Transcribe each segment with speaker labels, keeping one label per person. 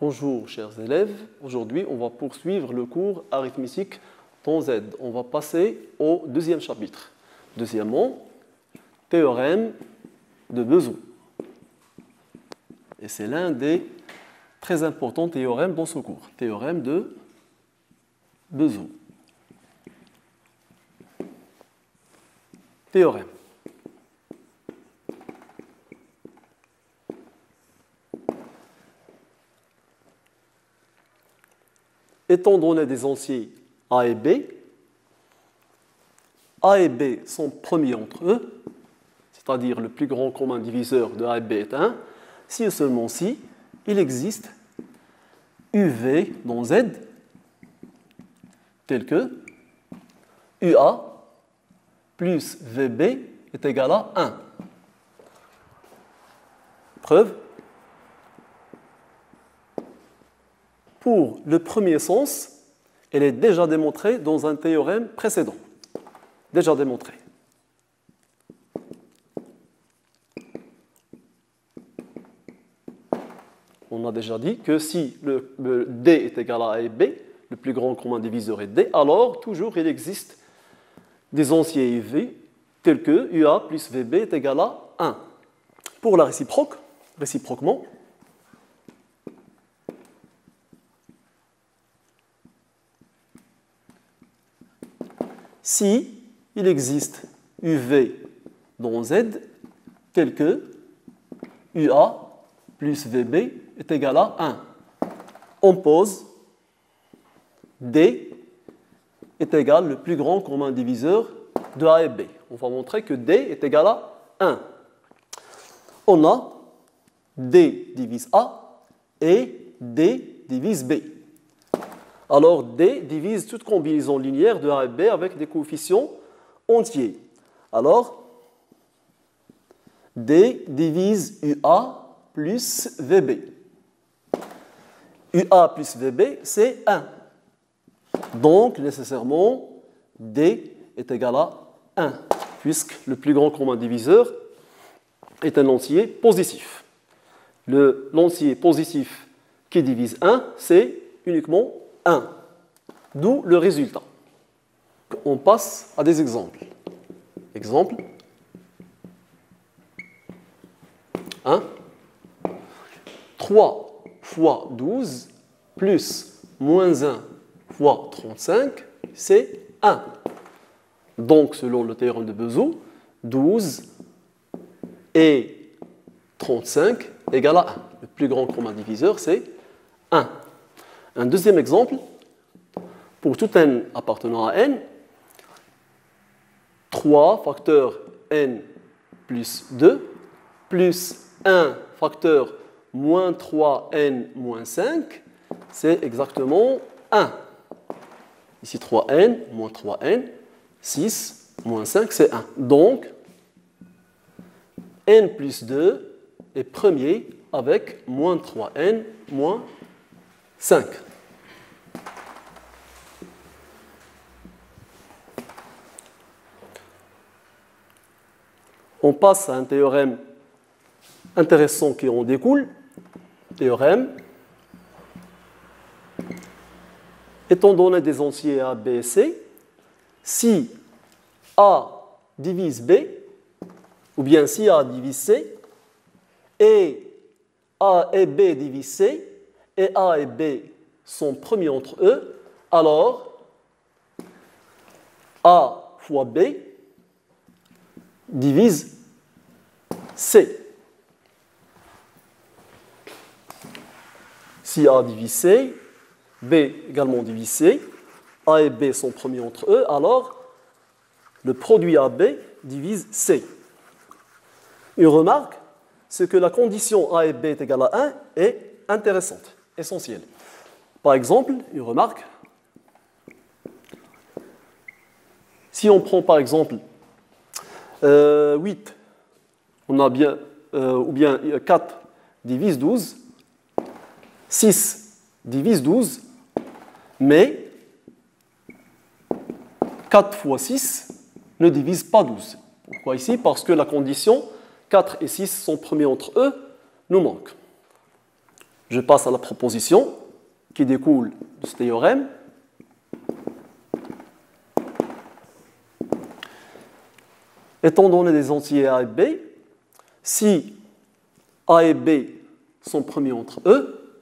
Speaker 1: Bonjour chers élèves, aujourd'hui on va poursuivre le cours arithmétique dans Z. On va passer au deuxième chapitre. Deuxièmement, théorème de Bezout. Et c'est l'un des très importants théorèmes dans ce cours. Théorème de Bezout. Théorème. Étant donné des entiers A et B sont premiers entre eux, c'est-à-dire le plus grand commun diviseur de A et B est 1, si et seulement si il existe UV dans Z tel que UA plus VB est égal à 1. Preuve. Pour le premier sens, elle est déjà démontrée dans un théorème précédent. Déjà démontré. On a déjà dit que si le D est égal à A et B, le plus grand commun diviseur est D, alors toujours il existe des entiers UV tels que UA plus VB est égal à 1. Pour la réciproquement, si il existe UV dans Z tel que UA plus VB est égal à 1, on pose D est égal le plus grand commun diviseur de A et B. On va montrer que D est égal à 1. On a D divise A et D divise B. Alors, D divise toute combinaison linéaire de A et B avec des coefficients entiers. Alors, D divise UA plus VB. UA plus VB, c'est 1. Donc, nécessairement, D est égal à 1, puisque le plus grand commun diviseur est un entier positif. L'entier positif qui divise 1, c'est uniquement 1. D'où le résultat. On passe à des exemples. Exemple 1. 3 fois 12 plus moins 1 fois 35, c'est 1. Donc, selon le théorème de Bezout, 12 et 35 égale à 1. Le plus grand commun diviseur, c'est 1. Un deuxième exemple, pour tout n appartenant à n, 3 facteur n plus 2 plus 1 facteur moins 3n moins 5, c'est exactement 1. Ici 3n, moins 3n, 6, moins 5, c'est 1. Donc, n plus 2 est premier avec moins 3n moins 5. On passe à un théorème intéressant qui en découle. Théorème. Étant donné des entiers A, B et C, si A divise B, ou bien si A divise C, et A et B divisent C, et A et B sont premiers entre eux, alors A fois B divise C. Si A divise C, B également divise C, A et B sont premiers entre eux, alors le produit AB divise C. Une remarque, c'est que la condition A et B est égale à 1 est intéressante, essentielle. Par exemple, une remarque, si on prend par exemple 8, on a bien, ou bien 4 divise 12, 6 divise 12, mais 4 fois 6 ne divise pas 12. Pourquoi ici? Parce que la condition 4 et 6 sont premiers entre eux nous manque. Je passe à la proposition qui découle de ce théorème. Étant donné des entiers A et B, si A et B sont premiers entre eux,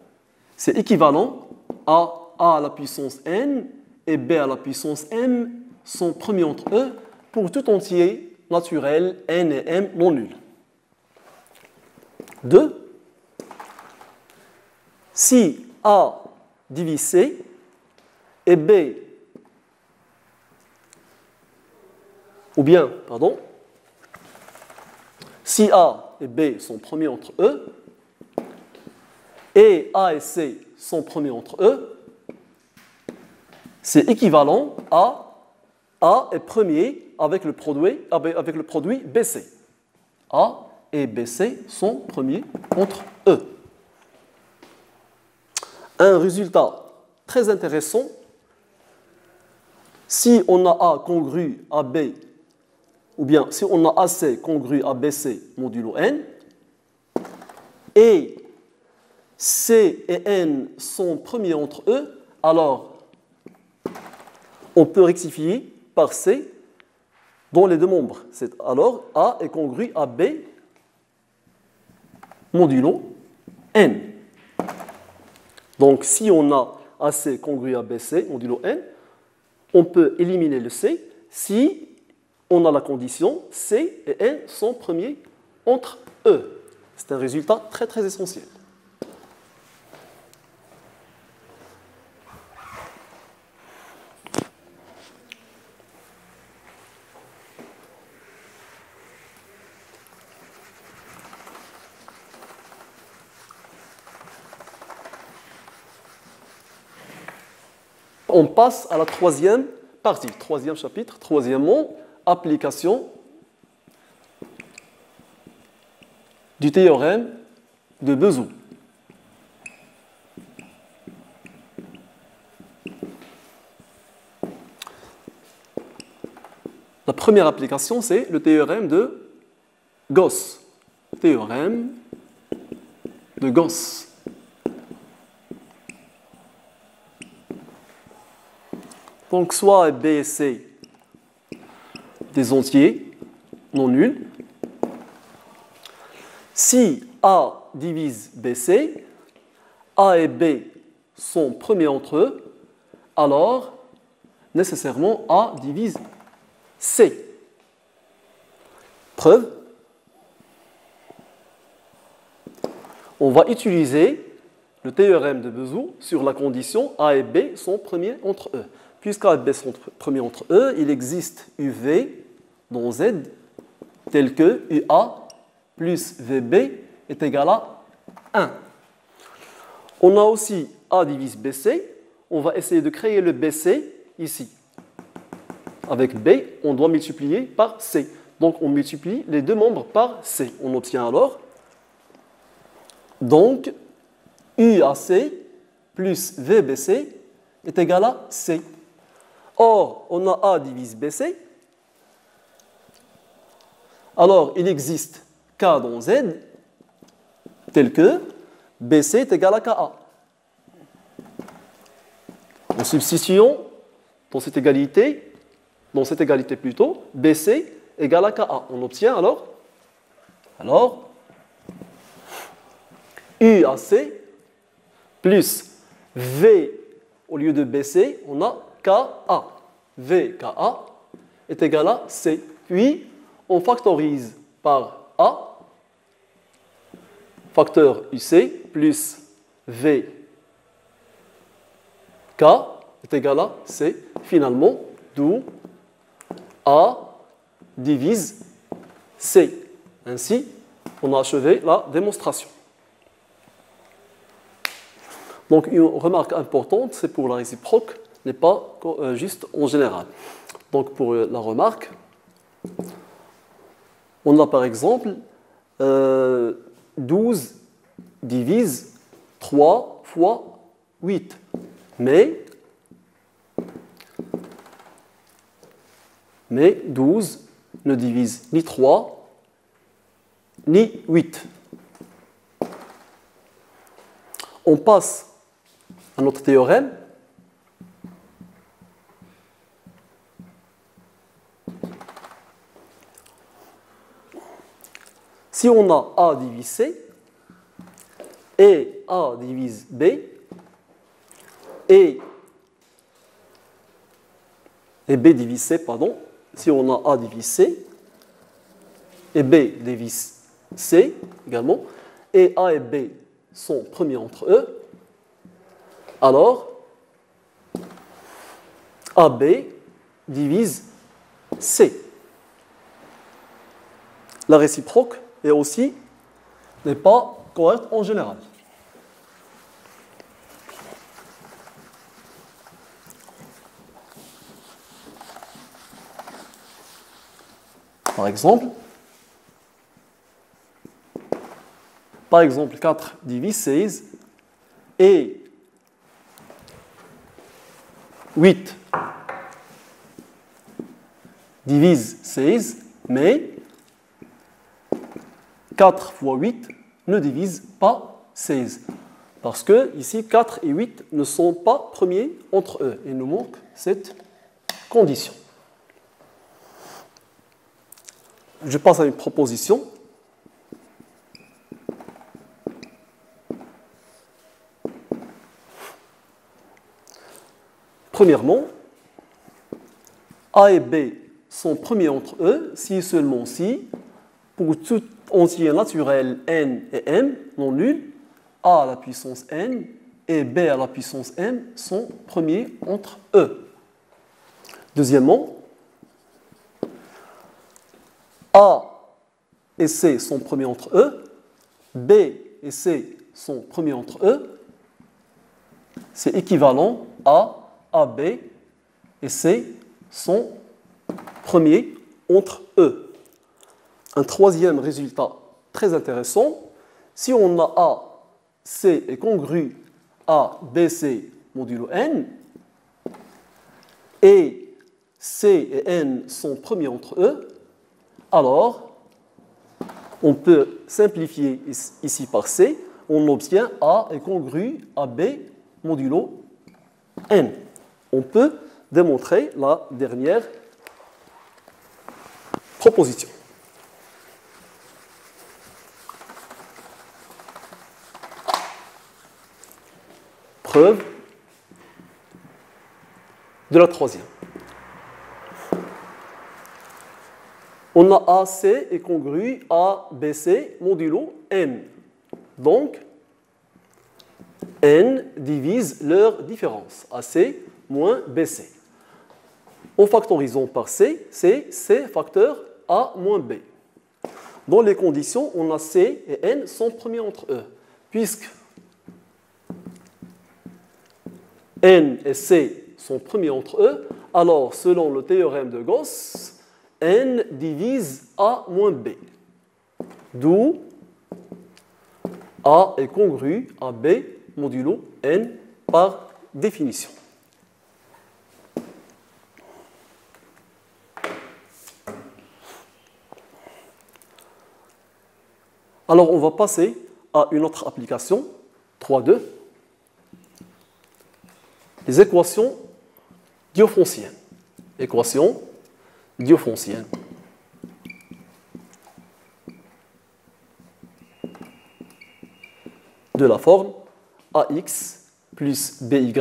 Speaker 1: c'est équivalent à A à la puissance n et B à la puissance m sont premiers entre eux pour tout entier naturel n et m non nuls. 2. Si A divise C et B, si A et B sont premiers entre eux, et A et C sont premiers entre eux, c'est équivalent à A est premier avec le produit BC. A et BC sont premiers entre eux. Un résultat très intéressant, si on a A congru à B, ou bien si on a AC congru à BC modulo n, et C et n sont premiers entre eux, alors on peut rectifier par C dans les deux membres. Alors A est congru à B modulo n. Donc si on a AC congru à BC modulo n, on peut éliminer le C si on a la condition C et n sont premiers entre eux. C'est un résultat très très essentiel. On passe à la troisième partie, troisième chapitre, troisièmement, application du théorème de Bézout. La première application, c'est le théorème de Gauss. Théorème de Gauss. Donc, soit B et C des entiers non nuls. Si A divise BC, A et B sont premiers entre eux, alors nécessairement A divise C. Preuve, on va utiliser le théorème de Bézout sur la condition A et B sont premiers entre eux. Puisque A et B sont premiers entre eux, il existe UV dans Z tel que UA plus VB est égal à 1. On a aussi A divise BC. On va essayer de créer le BC ici. Avec B, on doit multiplier par C. Donc on multiplie les deux membres par C. On obtient alors donc UAC plus VBC est égal à C. Or, on a A divise BC. Alors, il existe K dans Z, tel que BC est égal à KA. En substituant dans cette égalité plutôt, BC égale à KA. On obtient alors UAC plus V au lieu de BC, on a KA. VKA est égal à C. Puis, on factorise par A, facteur UC plus VK est égal à C. Finalement, d'où A divise C. Ainsi, on a achevé la démonstration. Donc, une remarque importante, c'est pour la réciproque, n'est pas juste en général. Donc, pour la remarque, on a par exemple 12 divise 3 fois 8. Mais 12 ne divise ni 3 ni 8. on passe à notre théorème. Si on a A divise C, et A divise B, et B divise C, pardon, si on a A divise C, et B divise C également, et A et B sont premiers entre eux, alors AB divise C. La réciproque est aussi n'est pas correcte en général. Par exemple, 4 divise 16 et 8 divise 16, mais 4 fois 8 ne divise pas 16. Parce que ici, 4 et 8 ne sont pas premiers entre eux. Il nous manque cette condition. Je passe à une proposition. Premièrement, A et B sont premiers entre eux si et seulement si, pour tout entier naturel n et m non nul, A à la puissance n et B à la puissance m sont premiers entre eux. Deuxièmement, A et C sont premiers entre eux, B et C sont premiers entre eux, c'est équivalent à AB et C sont premiers entre eux. Un troisième résultat très intéressant, si on a A, C est congru à BC modulo n, et C et n sont premiers entre eux, alors on peut simplifier ici par C, on obtient A est congru à B modulo n. On peut démontrer la dernière proposition. Preuve de la troisième. On a AC est congru à BC modulo n. Donc, n divise leur différence, AC moins BC. En factorisant par C, c'est C facteur A moins B. Dans les conditions, on a C et N sont premiers entre eux. Puisque N et C sont premiers entre eux, alors selon le théorème de Gauss, N divise A moins B. D'où A est congru à B modulo N par définition. Alors, on va passer à une autre application, 3.2, les équations diophonciennes. Équations diophonciennes. De la forme AX plus BY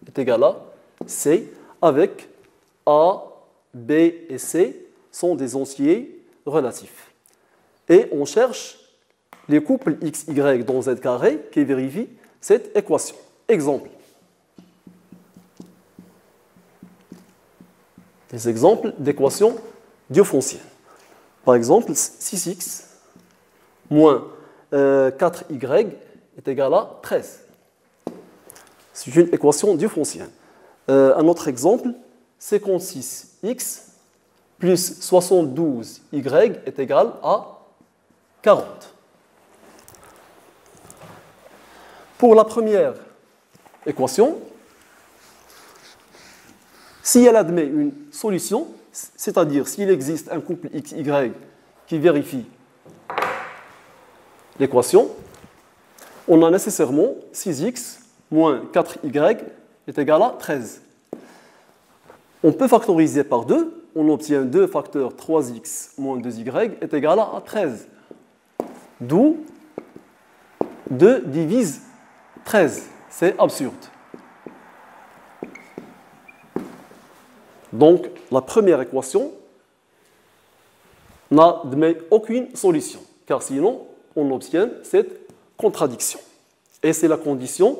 Speaker 1: est égal à C, avec A, B et C sont des entiers relatifs. Et on cherche les couples x, y dans z carré qui vérifient cette équation. Exemple. Des exemples d'équations diophonciennes. Par exemple, 6x moins 4y est égal à 13. C'est une équation diophoncienne. Un autre exemple, 56x plus 72y est égal à 40. Pour la première équation, si elle admet une solution, c'est-à-dire s'il existe un couple XY qui vérifie l'équation, on a nécessairement 6x moins 4y est égal à 13. On peut factoriser par 2, on obtient 2 facteurs 3x moins 2y est égal à 13. D'où 2 divise 13. C'est absurde. Donc, la première équation n'admet aucune solution, car sinon, on obtient cette contradiction. Et c'est la condition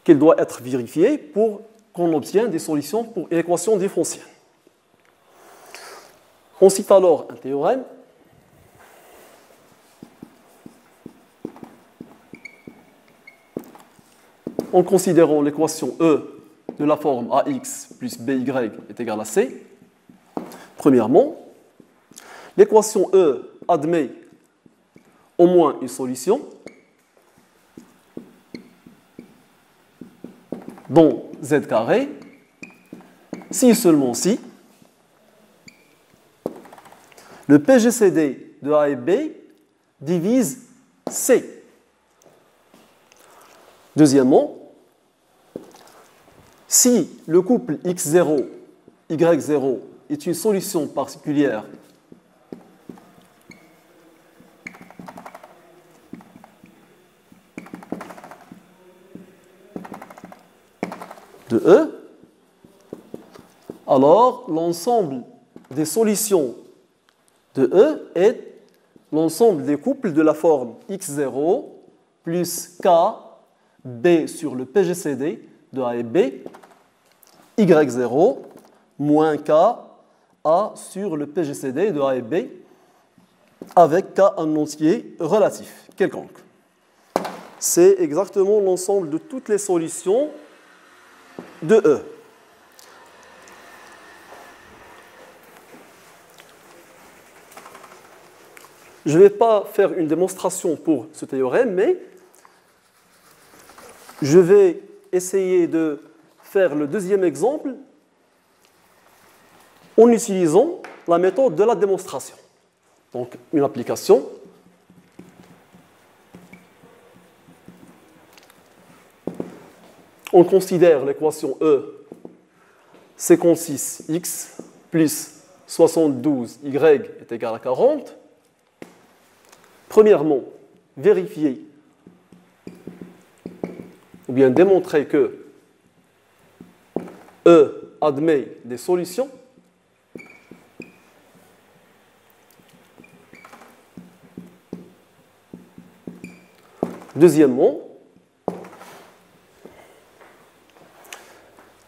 Speaker 1: qu'elle doit être vérifiée pour qu'on obtienne des solutions pour l'équation différentielle. On cite alors un théorème. En considérant l'équation E de la forme AX plus BY est égal à C, premièrement, l'équation E admet au moins une solution dont Z carré, si et seulement si le PGCD de A et B divise C. Deuxièmement, si le couple X0, Y0 est une solution particulière de E, alors l'ensemble des solutions de E est l'ensemble des couples de la forme X0 plus K, B sur le PGCD de A et B, Y0 moins K, A sur le PGCD de A et B, avec K un entier relatif, quelconque. C'est exactement l'ensemble de toutes les solutions de E. Je ne vais pas faire une démonstration pour ce théorème, mais je vais essayer de faire le deuxième exemple en utilisant la méthode de la démonstration. Donc, une application. On considère l'équation E 56x plus 72y est égal à 40. Premièrement, vérifier ou bien démontrer que E admet des solutions. Deuxièmement,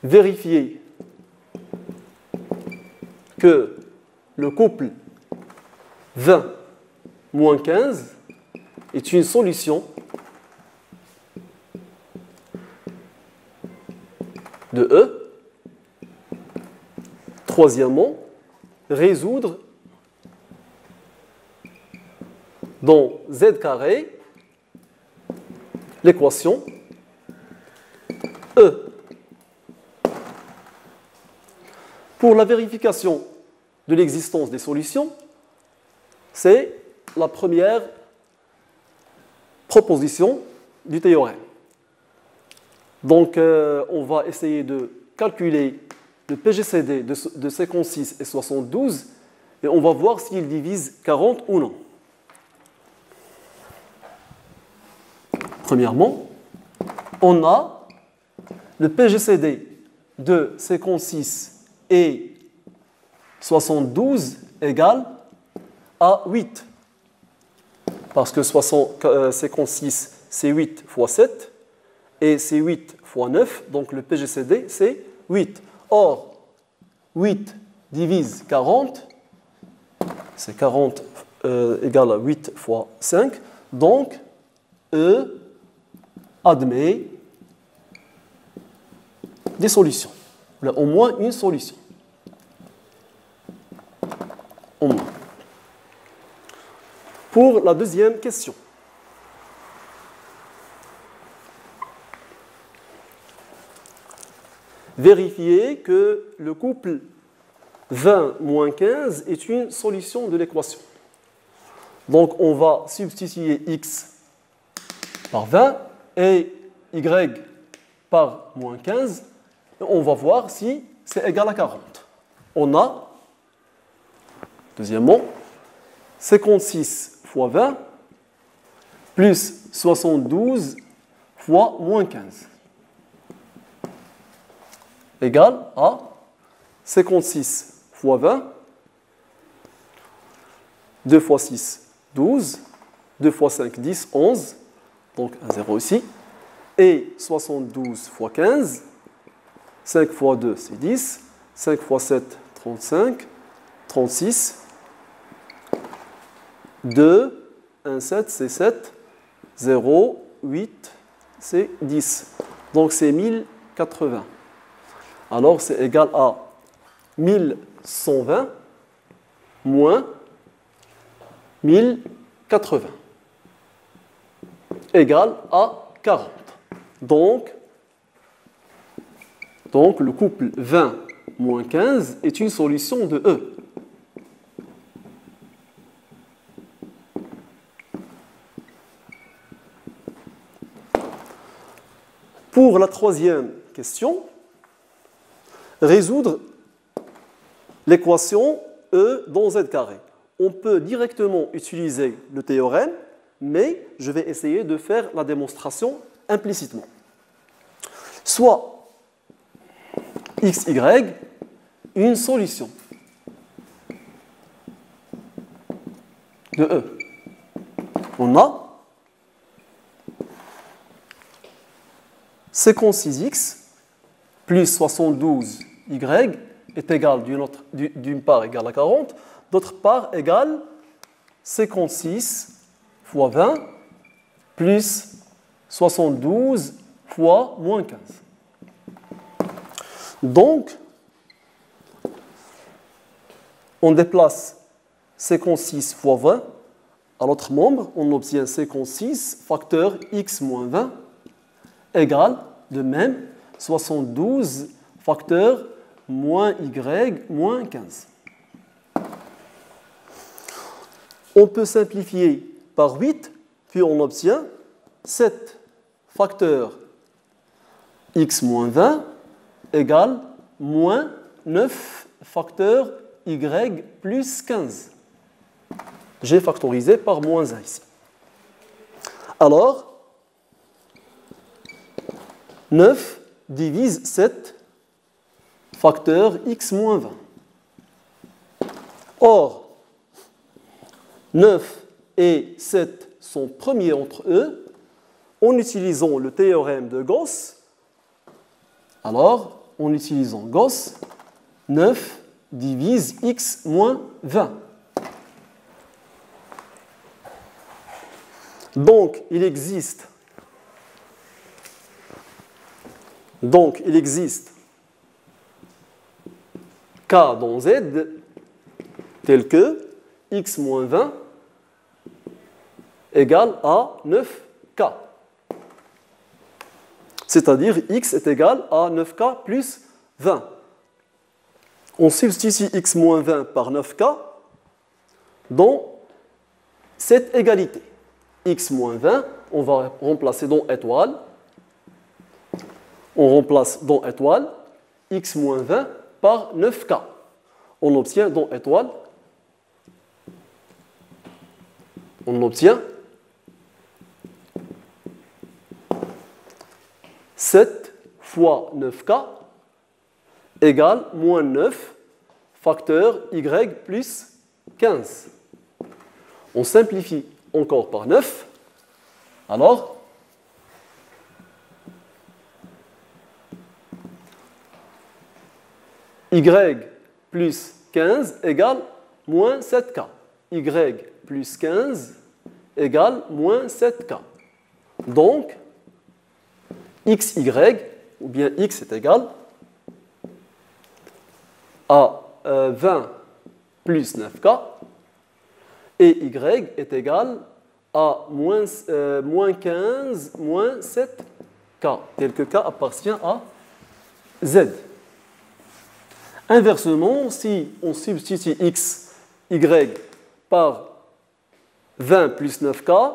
Speaker 1: vérifier que le couple 20 moins 15 est une solution de E. Troisièmement, résoudre dans Z carré l'équation E. Pour la vérification de l'existence des solutions, c'est la première proposition du théorème. Donc, on va essayer de calculer le PGCD de 56 et 72 et on va voir s'il divise 40 ou non. Premièrement, on a le PGCD de 56 et 72 égale à 8. Parce que 56, c'est 8 fois 7, et c'est 8 fois 9, donc le PGCD, c'est 8. Or, 8 divise 40, c'est 40 égale à 8 fois 5, donc E admet des solutions, au moins une solution. Au moins. Pour la deuxième question. Vérifier que le couple 20 moins 15 est une solution de l'équation. Donc on va substituer x par 20 et y par moins 15. Et on va voir si c'est égal à 40. On a, deuxièmement, 56 fois 20 plus 72 fois moins 15 égale à 56 fois 20, 2 fois 6, 12, 2 fois 5, 10, 11, donc un 0 ici, et 72 fois 15, 5 fois 2, c'est 10, 5 fois 7, 35, 36, 2, 1, 7, c'est 7, 0, 8, c'est 10. Donc c'est 1080. Alors c'est égal à 1120 moins 1080 égale à 40. Donc le couple 20 moins 15 est une solution de E. Pour la troisième question, résoudre l'équation E dans Z carré. On peut directement utiliser le théorème, mais je vais essayer de faire la démonstration implicitement. Soit x, y, une solution de E. On a 56x plus 72y est égal d'une part égale à 40, d'autre part égale 56 fois 20 plus 72 fois moins 15. Donc, on déplace 56 fois 20 à l'autre membre, on obtient 56 facteur x moins 20 égale de même 72 facteur moins y moins 15. On peut simplifier par 8, puis on obtient 7 facteur x moins 20 égale moins 9 facteur y plus 15. J'ai factorisé par moins 1 ici. Alors, 9 divise 7 facteur x moins 20. Or, 9 et 7 sont premiers entre eux. En utilisant le théorème de Gauss, alors, en utilisant Gauss, 9 divise x moins 20. Donc, il existe K dans Z tel que x moins 20 égale à 9K. C'est-à-dire x est égal à 9K plus 20. On substitue x moins 20 par 9K dans cette égalité. X moins 20, on va remplacer dans étoile. On remplace dans étoile x moins 20 par 9K. On obtient dans étoile, on obtient 7 fois 9K égale moins 9 facteur y plus 15. On simplifie encore par 9. Alors, y plus 15 égale moins 7K. Y plus 15 égale moins 7K. Donc, xy, ou bien x est égal à 20 plus 9K, et y est égal à moins 15 moins 7K, tel que K appartient à Z. Inversement, si on substitue x, y par 20 plus 9K,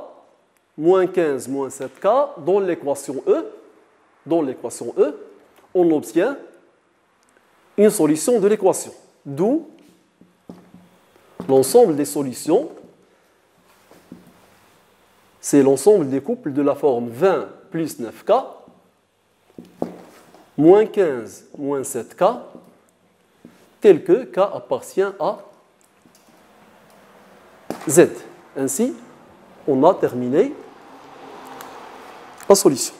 Speaker 1: moins 15 moins 7k, dans l'équation E, on obtient une solution de l'équation. D'où l'ensemble des solutions, c'est l'ensemble des couples de la forme 20 plus 9k, moins 15 moins 7k, tel que k appartient à z. Ainsi, on a terminé la solution.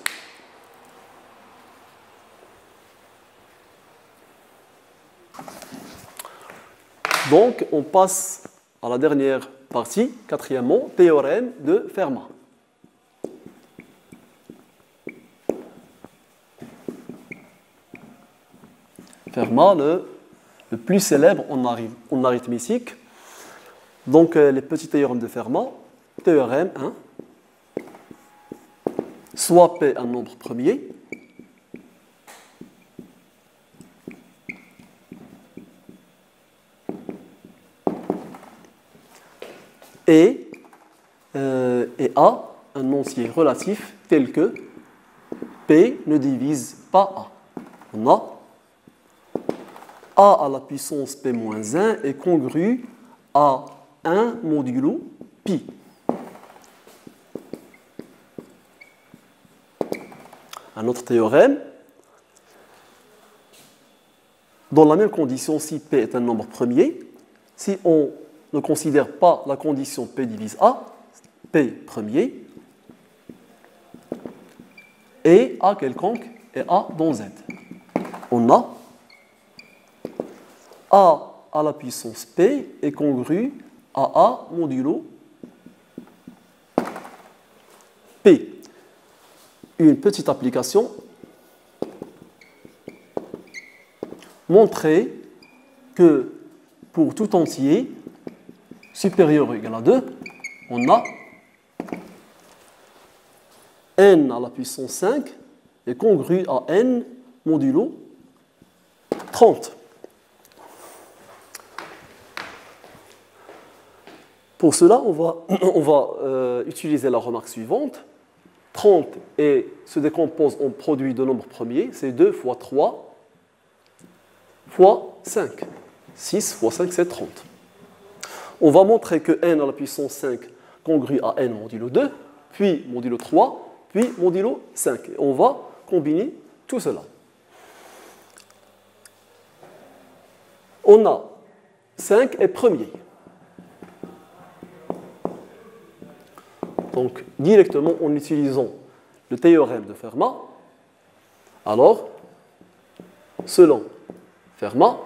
Speaker 1: Donc, on passe à la dernière partie, quatrièmement, théorème de Fermat. Fermat, le plus célèbre en arithmétique. Donc, les petits théorèmes de Fermat. Théorème 1. Soit P un nombre premier. Et A un entier relatif tel que P ne divise pas A. On a A à la puissance P-1 est congru à 1 modulo pi. Un autre théorème. Dans la même condition, si P est un nombre premier, si on ne considère pas la condition P divise A, P premier, et A quelconque et A dans Z. On a A à la puissance P est congru à A modulo P. Une petite application. Montrer que pour tout entier supérieur ou égal à 2, on a n à la puissance 5 est congru à n modulo 30. Pour cela, on va utiliser la remarque suivante. 30 se décompose en produit de nombres premiers, c'est 2 fois 3 fois 5. 6 fois 5, c'est 30. On va montrer que n à la puissance 5 congrue à n modulo 2, puis modulo 3, puis modulo 5. Et on va combiner tout cela. On a 5 est premier. Donc, directement en utilisant le théorème de Fermat, alors, selon Fermat,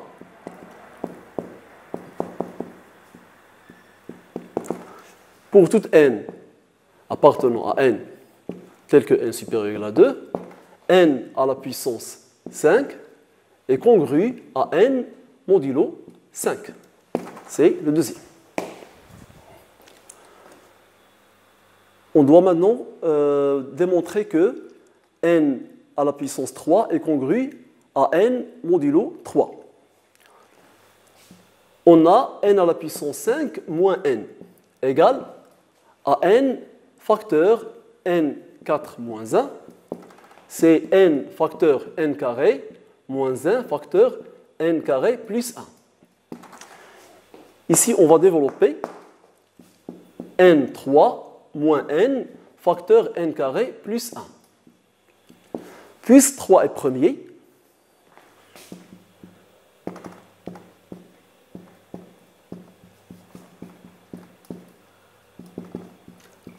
Speaker 1: pour toute n appartenant à n tel que n supérieur ou égal à 2, n à la puissance 5 est congru à n modulo 5. C'est le deuxième. On doit maintenant démontrer que n à la puissance 3 est congru à n modulo 3. On a n à la puissance 5 moins n égale à n facteur n4 moins 1. C'est n facteur n carré moins 1 facteur n carré plus 1. Ici, on va développer n3 moins n facteur n carré plus 1. Puisque 3 est premier,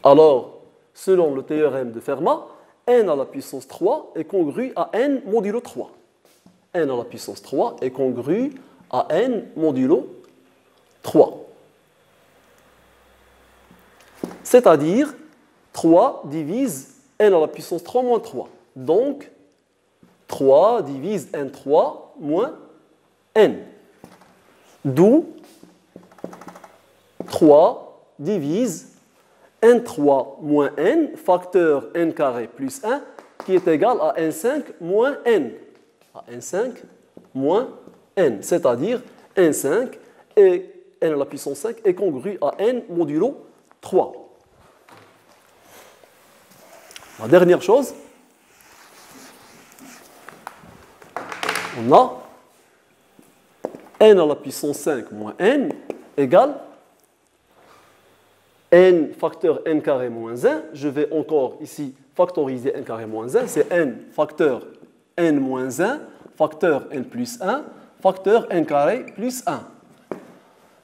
Speaker 1: alors, selon le théorème de Fermat, n à la puissance 3 est congru à n modulo 3. n à la puissance 3 est congru à n modulo 3. C'est-à-dire, 3 divise n à la puissance 3 moins 3. Donc, 3 divise n3 moins n. D'où 3 divise n3 moins n, facteur n carré plus 1, qui est égal à n5 moins n. À n5 moins n, c'est-à-dire n5 et n à la puissance 5 est congru à n modulo 3. La dernière chose, on a n à la puissance 5 moins n égale n facteur n carré moins 1. Je vais encore ici factoriser n carré moins 1. C'est n facteur n moins 1, facteur n plus 1, facteur n carré plus 1.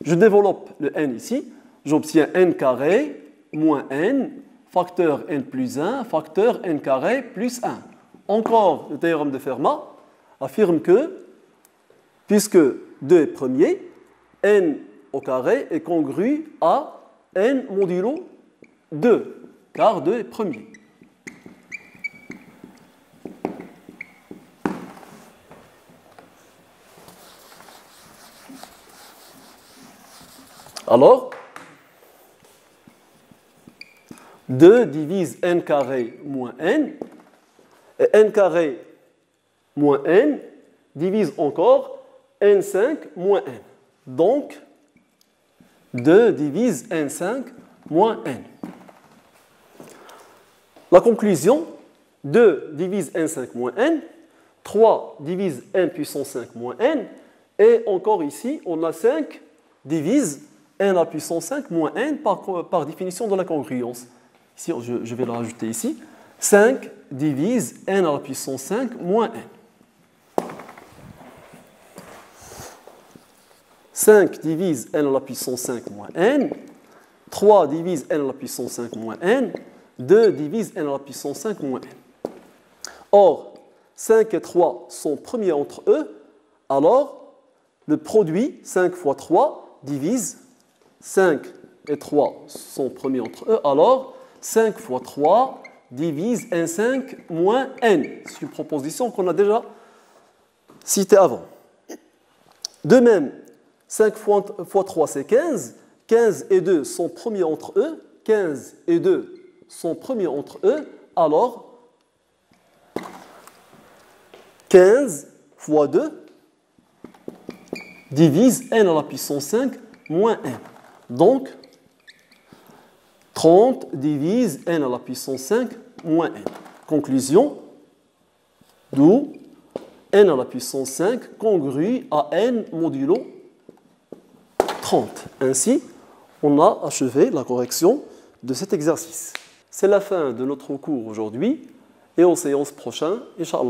Speaker 1: Je développe le n ici. J'obtiens n carré moins n, facteur n plus 1, facteur n carré plus 1. Encore, le théorème de Fermat affirme que, puisque 2 est premier, n au carré est congru à n modulo 2, car 2 est premier. Alors, 2 divise n carré moins n, et n carré moins n divise encore n5 moins n. Donc, 2 divise n5 moins n. La conclusion, 2 divise n5 moins n, 3 divise n puissance 5 moins n, et encore ici, on a 5 divise n à la puissance 5 moins n par définition de la congruence. Ici, je vais le rajouter ici. 5 divise n à la puissance 5 moins n. 5 divise n à la puissance 5 moins n. 3 divise n à la puissance 5 moins n. 2 divise n à la puissance 5 moins n. Or, 5 et 3 sont premiers entre eux. Alors, le produit 5 fois 3 divise 5 et 3 sont premiers entre eux. Alors, 5 fois 3 divise n5 moins n. C'est une proposition qu'on a déjà citée avant. De même, 5 fois 3, c'est 15. 15 et 2 sont premiers entre eux. 15 et 2 sont premiers entre eux. Alors, 15 fois 2 divise n à la puissance 5 moins n. Donc, 30 divise n à la puissance 5 moins n. Conclusion, d'où n à la puissance 5 congrue à n modulo 30. Ainsi, on a achevé la correction de cet exercice. C'est la fin de notre cours aujourd'hui et aux séances prochaines, Inch'Allah.